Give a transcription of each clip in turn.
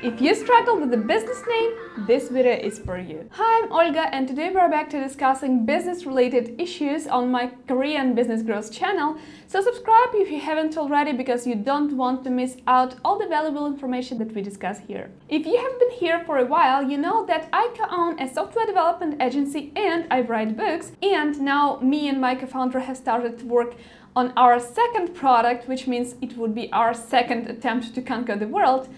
If you struggle with a business name, this video is for you. Hi, I'm Olga and today we're back to discussing business-related issues on my career and business growth channel. So subscribe if you haven't already because you don't want to miss out all the valuable information that we discuss here. If you have been here for a while, you know that I co-own a software development agency and I write books. And now me and my co-founder have started to work on our second product, which means it would be our second attempt to conquer the world.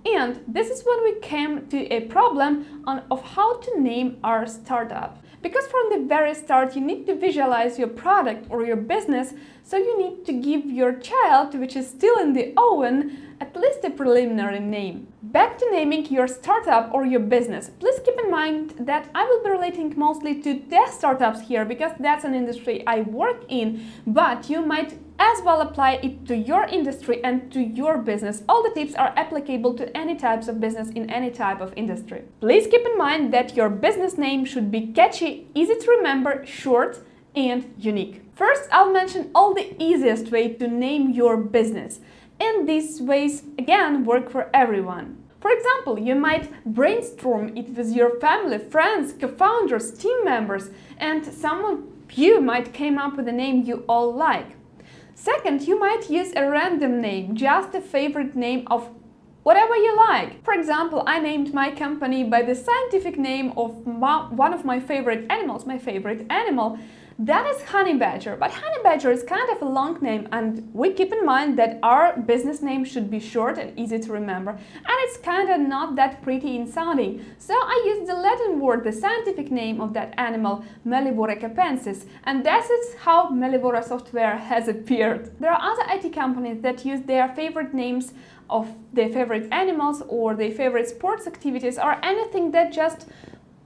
And this is when we came to a problem of how to name our startup. Because from the very start you need to visualize your product or your business, so you need to give your child, which is still in the oven, at least a preliminary name. Back to naming your startup or your business. Please keep in mind that I will be relating mostly to tech startups here because that's an industry I work in, but you might as well apply it to your industry and to your business. All the tips are applicable to any types of business in any type of industry. Please keep in mind that your business name should be catchy, easy to remember, short, and unique. First, I'll mention all the easiest way to name your business. And these ways, again, work for everyone. For example, you might brainstorm it with your family, friends, co-founders, team members, and some of you might come up with a name you all like. Second, you might use a random name, just a favorite name of whatever you like. For example, I named my company by the scientific name of one of my favorite animals, that is honey badger. But honey badger is kind of a long name and we keep in mind that our business name should be short and easy to remember, and it's kind of not that pretty in sounding. So I used the Latin word, the scientific name of that animal, Mellivora capensis, and that is how Mellivora software has appeared. There are other IT companies that use their favorite names of their favorite animals or their favorite sports activities or anything that just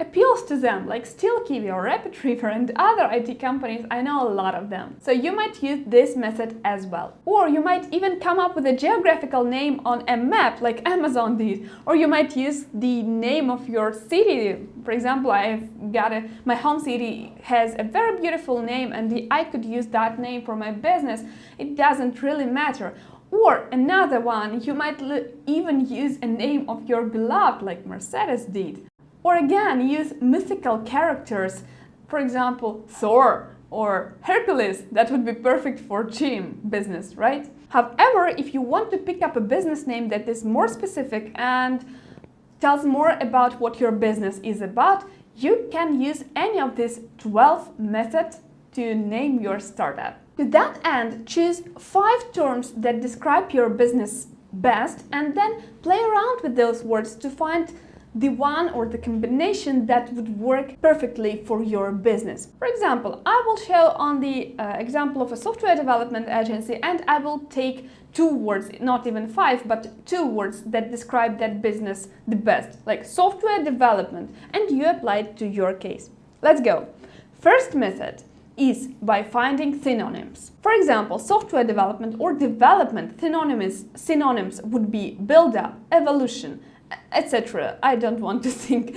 appeals to them, like Steel Kiwi or Rapid River and other IT companies. I know a lot of them. So you might use this method as well. Or you might even come up with a geographical name on a map like Amazon did. Or you might use the name of your city. For example, my home city has a very beautiful name and I could use that name for my business. It doesn't really matter. Or another one, you might even use a name of your beloved like Mercedes did. Or again, use mythical characters, for example, Thor or Hercules. That would be perfect for gym business, right? However, if you want to pick up a business name that is more specific and tells more about what your business is about, you can use any of these 12 methods to name your startup. To that end, choose 5 terms that describe your business best and then play around with those words to find the one or the combination that would work perfectly for your business. For example, I will show on the example of a software development agency and I will take 2 words, not even 5, but 2 words that describe that business the best, like software development, and you apply it to your case. Let's go. First method is by finding synonyms. For example, software development or development synonyms would be build-up, evolution, etc. I don't want to think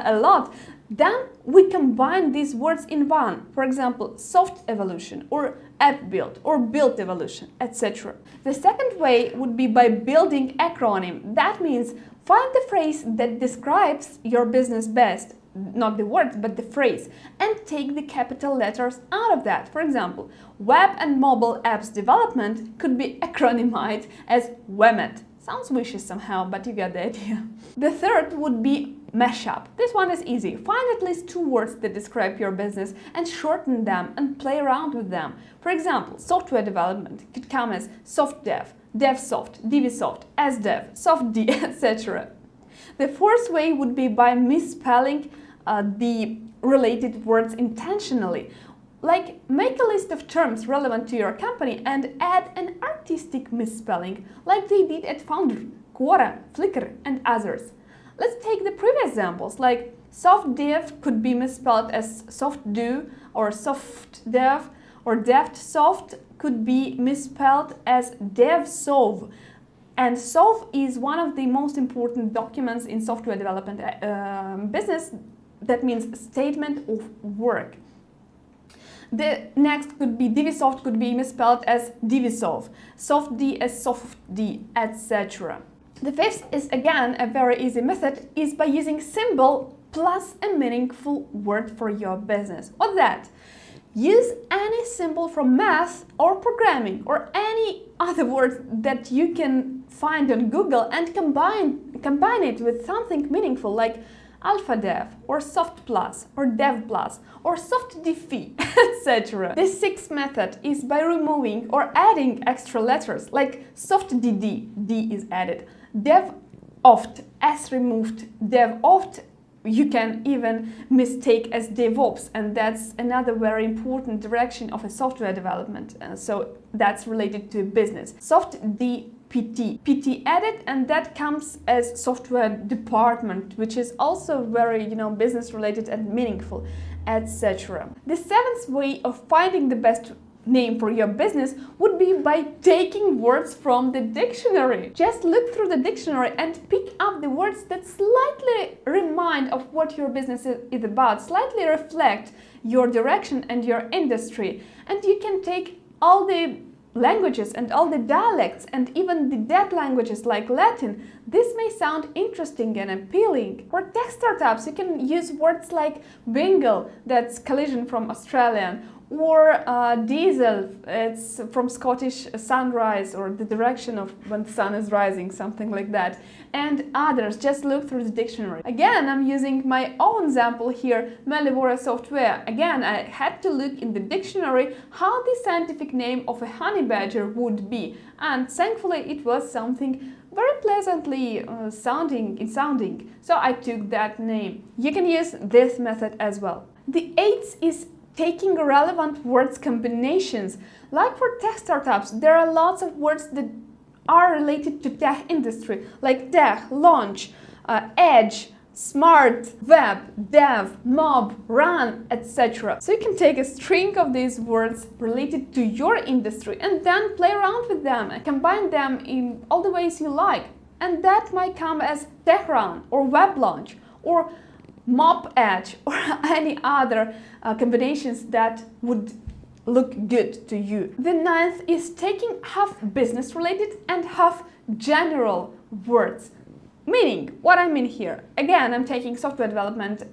a lot. Then we combine these words in one. For example, soft evolution or app build or build evolution, etc. The second way would be by building acronym. That means find the phrase that describes your business best, not the words, but the phrase, and take the capital letters out of that. For example, web and mobile apps development could be acronymized as WEMET. Sounds wishy somehow, but you get the idea. The third would be mashup. This one is easy. Find at least 2 words that describe your business and shorten them and play around with them. For example, software development could come as softdev, devsoft, divisoft, sdev, softd, etc. The fourth way would be by misspelling the related words intentionally. Like, make a list of terms relevant to your company and add an artistic misspelling, like they did at Founder, Quora, Flickr, and others. Let's take the previous examples, like softdev could be misspelled as softdo, or softdev, or devsoft could be misspelled as devsov. And SOV is one of the most important documents in software development business. That means statement of work. The next could be Divisoft, could be misspelled as Divisov, SoftD as SoftD, etc. The fifth is again a very easy method, is by using symbol plus a meaningful word for your business. What's that? Use any symbol from math or programming or any other word that you can find on Google and combine it with something meaningful like Alpha Dev or Soft Plus or Dev Plus or Soft Diffie, etc. The sixth method is by removing or adding extra letters like Soft DD, D is added, Dev Oft, S removed, Dev Oft you can even mistake as DevOps, and that's another very important direction of a software development. So that's related to business. Soft DPT, PT added, and that comes as software department, which is also very, business related and meaningful, etc. The seventh way of finding the best name for your business would be by taking words from the dictionary. Just look through the dictionary and pick up the words that slightly remind of what your business is about, slightly reflect your direction and your industry. And you can take all the languages and all the dialects and even the dead languages like Latin. This may sound interesting and appealing. For tech startups, you can use words like bingle, that's collision from Australian, or diesel, it's from Scottish sunrise or the direction of when the sun is rising, something like that, and others. Just look through the dictionary. Again, I'm using my own example here, Mellivora software. Again, I had to look in the dictionary how the scientific name of a honey badger would be, and thankfully it was something very pleasantly sounding, so I took that name. You can use this method as well. The eighth is taking relevant words combinations. Like for tech startups, there are lots of words that are related to tech industry, like tech, launch, edge, smart, web, dev, mob, run, etc. So you can take a string of these words related to your industry and then play around with them and combine them in all the ways you like. And that might come as tech run or web launch or mob edge or any other combinations that would look good to you. The ninth is taking half business related and half general words. Meaning, what I mean here, again, I'm taking software development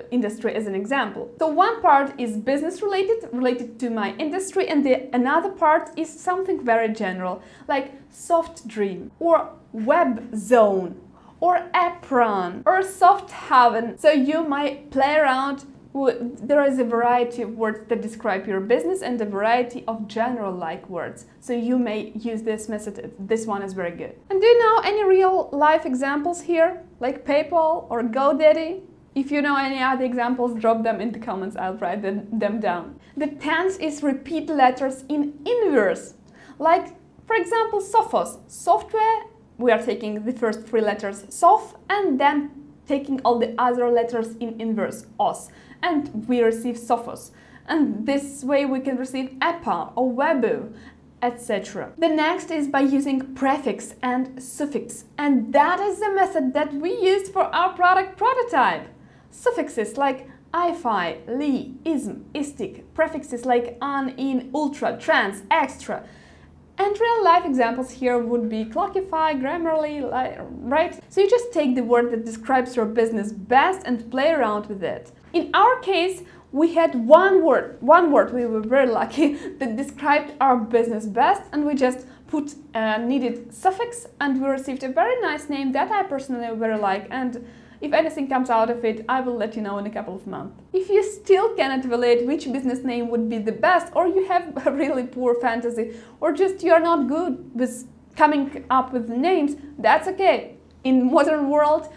industry as an example. So one part is business related to my industry, and another part is something very general, like soft dream or web zone or apron or soft haven. So you might play around. There is a variety of words that describe your business and a variety of general-like words. So you may use this method. This one is very good. And do you know any real-life examples here, like PayPal or GoDaddy? If you know any other examples, drop them in the comments. I'll write them down. The 10th is repeat letters in inverse. Like, for example, Sophos, software. We are taking the first three letters, Soph, and then taking all the other letters in inverse, Os, and we receive Sophos. And this way we can receive EPA or Webu, etc. The next is by using prefix and suffix, and that is the method that we used for our product prototype. Suffixes like I-Fi, Li, Ism, Istic, prefixes like an, in, ultra, trans, extra. And real-life examples here would be Clockify, Grammarly, right? So you just take the word that describes your business best and play around with it. In our case, we had one word, we were very lucky, that described our business best, and we just put a needed suffix, and we received a very nice name that I personally very like, and if anything comes out of it, I will let you know in a couple of months. If you still cannot evaluate which business name would be the best, or you have a really poor fantasy, or just you're not good with coming up with names, that's okay. In modern world,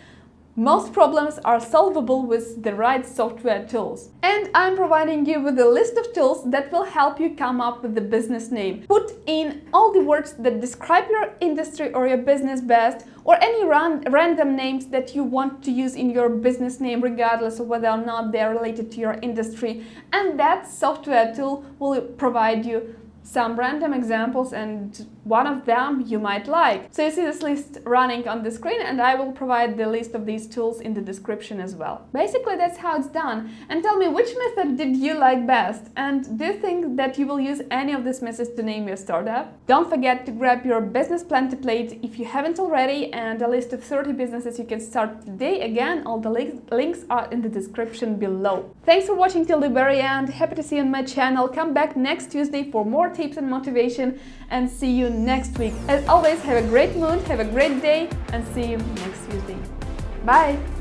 most problems are solvable with the right software tools. And I'm providing you with a list of tools that will help you come up with the business name. Put in all the words that describe your industry or your business best, or any random names that you want to use in your business name, regardless of whether or not they are related to your industry. And that software tool will provide you some random examples, and one of them you might like. So you see this list running on the screen, and I will provide the list of these tools in the description as well. Basically, that's how it's done. And tell me, which method did you like best? And do you think that you will use any of these methods to name your startup? Don't forget to grab your business plan template if you haven't already, and a list of 30 businesses you can start today. Again, all the links are in the description below. Thanks for watching till the very end. Happy to see you on my channel. Come back next Tuesday for more tips and motivation, and see you next week. As always, have a great mood, have a great day, and see you next Tuesday. Bye!